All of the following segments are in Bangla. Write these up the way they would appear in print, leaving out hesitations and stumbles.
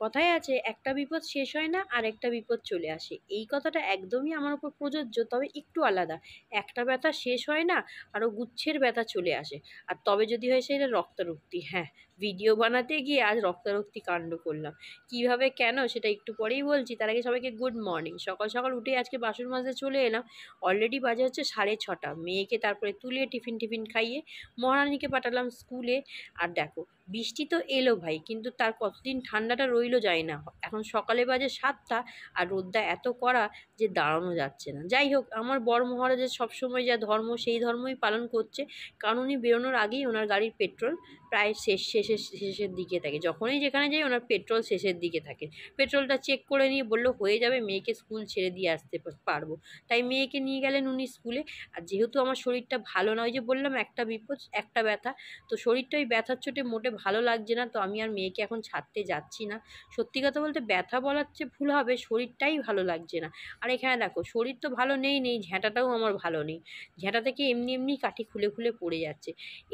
কথায় আছে একটা বিপদ শেষ হয় না আর একটা বিপদ চলে আসে। এই কথাটা একদমই আমার উপর প্রযোজ্য, তবে একটু আলাদা। একটা ব্যথা শেষ হয় না, আরো গুচ্ছের ব্যথা চলে আসে। আর তবে যদি হয় সেটা রক্তারক্তি। হ্যাঁ, ভিডিও বানাতে গিয়ে আজ রক্তারক্তি কাণ্ড করলাম। কিভাবে কেন সেটা একটু পরেই বলছি। তার আগে সবাইকে গুড মর্নিং। সকাল সকাল উঠে আজকে বাসন মাজতে চলে এলাম। অলরেডি বাজে হচ্ছে 6:30। মেয়েকে তারপরে তুলে টিফিন টিফিন খাইয়ে মহারানীকে পাঠালাম স্কুলে। আর দেখো, বৃষ্টি তো এলো ভাই, কিন্তু তার কতদিন ঠান্ডাটা রইলো যায় না। এখন সকালে বাজে 7টা, আর রোদটা এত কড়া যে দাঁড়ানো যাচ্ছে না। যাই হোক, আমার বর মহারাজের সবসময় যা ধর্ম সেই ধর্মই পালন করছে। কারণ উনি বেরোনোর আগেই ওনার গাড়ির পেট্রোল প্রায় শেষের দিকে থাকে। যখনই যেখানে যাই ওনার পেট্রোল শেষের দিকে থাকে। পেট্রোলটা চেক করে নিয়ে বললো হয়ে যাবে, মেয়েকে স্কুল ছেড়ে দিয়ে আসতে পারবো। তাই মেয়েকে নিয়ে গেলেন উনি স্কুলে। আর যেহেতু আমার শরীরটা ভালো না, ওই যে বললাম একটা বিপদ একটা ব্যথা, তো শরীরটা ওই ব্যথার চোটে মোটে ভালো লাগছে না, তো আমি আর মেয়েকে এখন ছাড়তে যাচ্ছি না। সত্যি কথা বলতে ব্যথা বলার চেয়ে ভুল হবে, শরীরটাই ভালো লাগছে না। আর এখানে দেখো, শরীর তো ভালো নেই, ঝ্যাঁটাটাও আমার ভালো নেই। ঝ্যাঁটা থেকে এমনি এমনি কাঠি খুলে খুলে পড়ে যাচ্ছে।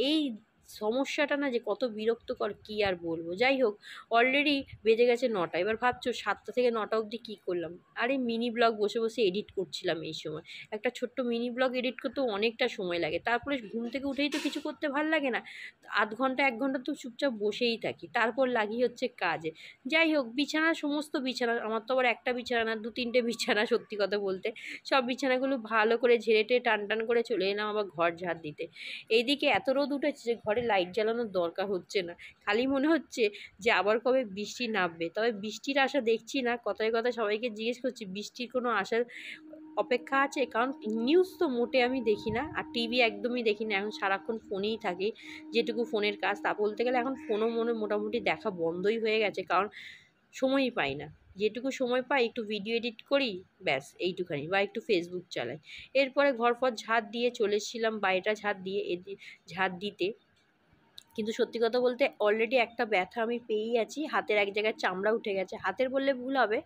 এই সমস্যাটা না যে কত বিরক্তকর কি আর বলবো। যাই হোক, অলরেডি বেজে গেছে 9টা। এবার ভাবছো 7টা থেকে 9টা অবধি কী করলাম? আরে মিনি ব্লগ বসে বসে এডিট করছিলাম এই সময়। একটা ছোট্ট মিনি ব্লগ এডিট করতেও অনেকটা সময় লাগে। তারপরে ঘুম থেকে উঠেই তো কিছু করতে ভাল লাগে না। আধ ঘন্টা 1 ঘন্টা তো চুপচাপ বসেই থাকি, তারপর লাগি হচ্ছে কাজে। যাই হোক, বিছানা সমস্ত বিছানা, আমার তো আবার একটা বিছানা না, 2-3টে বিছানা সত্যি কথা বলতে। সব বিছানাগুলো ভালো করে ঝেড়ে টেরে টান টান করে চলে এলাম আবার ঘর ঝাড় দিতে। এইদিকে এত রোদ উঠেছে যে ঘরে লাইট জ্বালানোর দরকার হচ্ছে না। খালি মনে হচ্ছে যে আবার কবে বৃষ্টি নামবে। তবে বৃষ্টির আশা দেখছি না। কথায় কথায় সবাইকে জিজ্ঞেস করছি বৃষ্টির কোনো আশার অপেক্ষা আছে, কারণ নিউজ তো মোটে আমি দেখি না, আর টিভি একদমই দেখি না। এখন সারাক্ষণ ফোনেই থাকি। যেটুকু ফোনের কাজ, তা বলতে গেলে এখন ফোনও মোটামুটি দেখা বন্ধই হয়ে গেছে, কারণ সময়ই পাই না। যেটুকু সময় পাই একটু ভিডিও এডিট করি, ব্যাস এইটুখানি, বা একটু ফেসবুক চালাই। এরপরে ঘর ফর ঝাড় দিয়ে চলে এসেছিলাম বাইরেটা ঝাড় দিয়ে ঝাড় দিতে। কিন্তু সত্যি কথা বলতে অলরেডি একটা ব্যথা আমি পেয়েই আছি। হাতের এক জায়গায় চামড়া উঠে গেছে। হাতের বললে ভুল হবে,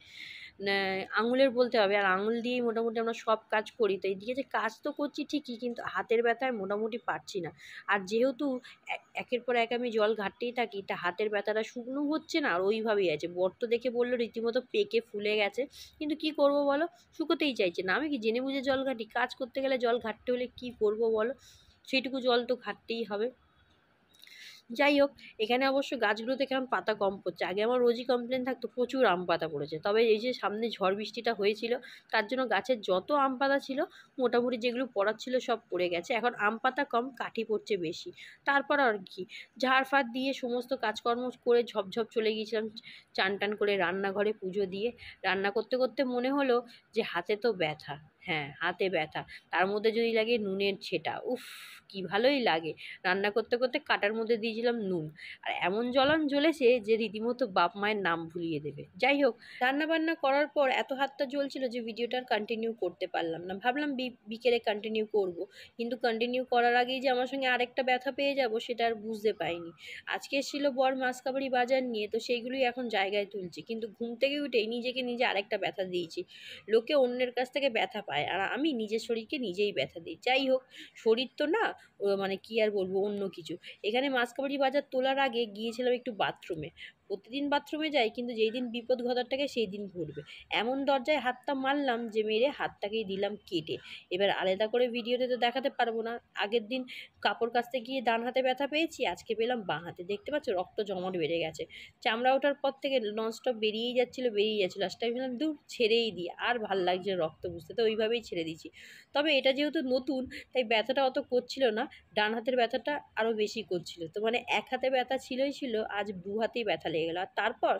আঙুলের বলতে হবে। আর আঙুল দিয়েই মোটামুটি আমরা সব কাজ করি। তো এইদিকে যে কাজ তো করছি ঠিকই, কিন্তু হাতের ব্যথায় মোটামুটি পারছি না। আর যেহেতু একের পর এক আমি জল ঘাটতেই থাকি, তা হাতের ব্যথাটা শুকনো হচ্ছে না, আর ওইভাবেই আছে। বর তো দেখে বললো রীতিমতো পেকে ফুলে গেছে। কিন্তু কি করব বলো, শুকোতেই চাইছে না। আমি কি জেনে বুঝে জল ঘাঁটি? কাজ করতে গেলে জল ঘাটতে হলে কি করব বলো? সেইটুকু জল তো ঘাটতেই হবে। যাই হোক, এখানে অবশ্য গাছগুলোতে কেমন পাতা কম পড়ছে। আগে আমার রোজই কমপ্লেন থাকতো প্রচুর আম পাতা পড়েছে। তবে এই যে সামনে ঝড় বৃষ্টিটা হয়েছিল, তার জন্য গাছের যত আম পাতা ছিল মোটামুটি যেগুলো পড়ার ছিল সব পড়ে গেছে। এখন আম পাতা কম, কাঠি পড়ছে বেশি। তারপর আর কি, ঝাড় ফাড় দিয়ে সমস্ত কাজকর্ম করে ঝপঝপ চলে গিয়েছিলাম চান টান করে রান্নাঘরে পুজো দিয়ে। রান্না করতে করতে মনে হলো যে হাতে তো ব্যথা। হ্যাঁ, হাতে ব্যথা, তার মধ্যে যদি লাগে নুনের ছেটা, উফ, কি ভালোই লাগে। রান্না করতে করতে কাটার মধ্যে দিয়েছিলাম নুন, আর এমন জ্বলন জ্বলেছে যে রীতিমতো বাপ মায়ের নাম ভুলিয়ে দেবে। যাই হোক, রান্না বান্না করার পর এত হাতটা জ্বলছিল যে ভিডিওটা আর কন্টিনিউ করতে পারলাম না। ভাবলাম বিকেলে কন্টিনিউ করব, কিন্তু কন্টিনিউ করার আগেই যে আমার সঙ্গে আরেকটা ব্যথা পেয়ে যাব সেটা আর বুঝতে পাইনি। আজকে এসেছিল বর মাসকাবাড়ি বাজার নিয়ে, তো সেইগুলোই এখন জায়গায় তুলছি, কিন্তু ঘুম থেকে উঠেই নিজেকে নিজে আরেকটা ব্যথা দিয়েছি। লোকে অন্যের কাছ থেকে ব্যথা পায়, আর আমি নিজের শরীরকে নিজেই ব্যথা দিই। যাই হোক, শরীর তো না, মানে কি আর বলবো, অন্য কিছু। এখানে মাসকাবাড়ি বাজার তোলার আগে গিয়েছিলাম একটু বাথরুমে। প্রতিদিন বাথরুমে যাই, কিন্তু যেই দিন বিপদ ঘটার থাকে সেই দিন ঘটবে। এমন দরজায় হাতটা মারলাম যে মেরে হাতটাকেই দিলাম কেটে। এবার আলাদা করে ভিডিওতে তো দেখাতে পারবো না। আগের দিন কাপড় কাচতে গিয়ে ডান হাতে ব্যথা পেয়েছি, আজকে পেলাম বাঁ হাতে। দেখতে পাচ্ছ রক্ত জমাট বেড়ে গেছে। চামড়া ওঠার পর থেকে ননস্টপ বেরিয়েই যাচ্ছিলো। লাস্ট টাইম ভাবলাম দূর ছেড়েই দিই, আর ভাল লাগছে রক্ত বুঝতে, তো ওইভাবেই ছেড়ে দিয়েছি। তবে এটা যেহেতু নতুন, তাই ব্যথাটা অত করছিল না। ডান হাতের ব্যথাটা আরও বেশি করছিল। তো মানে এক হাতে ব্যথা ছিল, আজ দু হাতেই ব্যথা লেগে গেলো। আর তারপর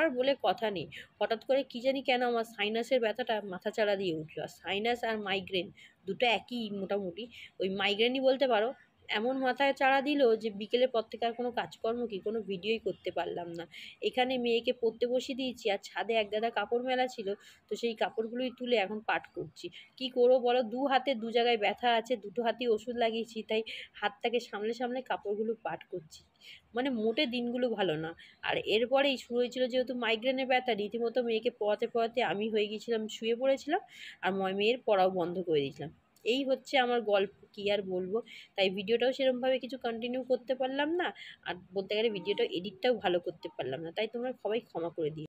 আর বলে কথা নেই। হঠাৎ করে কি জানি কেন আমার সাইনাসের ব্যথাটা মাথাচাড়া দিয়ে উঠলো। আর সাইনাস আর মাইগ্রেন দুটো একই মোটামুটি, ওই মাইগ্রেনই বলতে পারো। এমন মাথায় চাড়া দিল যে বিকেলের পর থেকে আর কোনো কাজকর্ম কি কোনো ভিডিওই করতে পারলাম না। এখানে মেয়েকে পড়তে বসিয়ে দিয়েছি, আর ছাদে এক গাদা কাপড় মেলা ছিল, তো সেই কাপড়গুলোই তুলে এখন পাট করছি। কি করবো বলো, দু হাতে দু জায়গায় ব্যথা আছে, দুটো হাতেই ওষুধ লাগিয়েছি, তাই হাতটাকে সামলে সামলে কাপড়গুলো পাট করছি। মানে মোটে দিনগুলো ভালো না। আর এরপরেই শুরু হয়েছিল যেহেতু মাইগ্রেনের ব্যথা, রীতিমতো মেয়েকে পড়াতে পড়াতে আমি হয়ে গিয়েছিলাম, শুয়ে পড়েছিলাম। আর মেয়ের পড়াও বন্ধ করে দিয়েছিলাম। এই হচ্ছে আমার গল্প, কী আর বলবো। তাই ভিডিওটাও সেরকমভাবে কিছু কন্টিনিউ করতে পারলাম না, আর বলতে গেলে ভিডিওটা এডিটটাও ভালো করতে পারলাম না, তাই তোমরা সবাই ক্ষমা করে দিও।